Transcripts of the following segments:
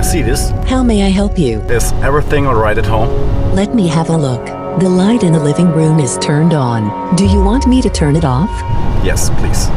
see this. How may I help you? Is everything alright at home? Let me have a look. The light in the living room is turned on. Do you want me to turn it off? Yes, please.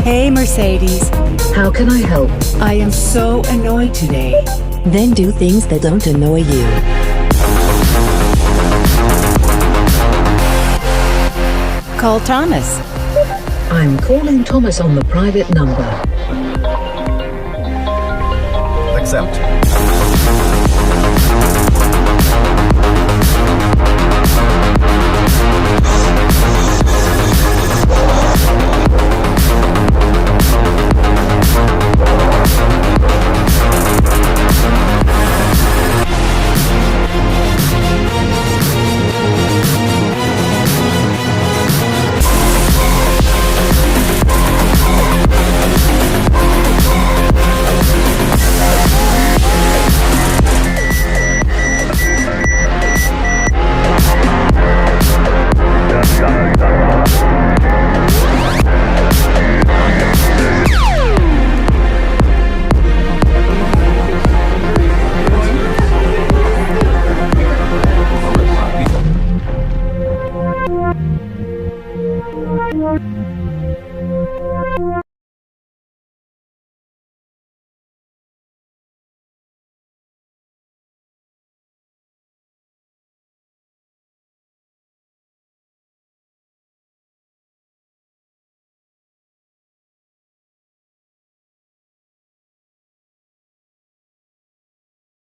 Hey, Mercedes. How can I help? I am so annoyed today. Then do things that don't annoy you. Call Thomas. I'm calling Thomas on the private number. Accept.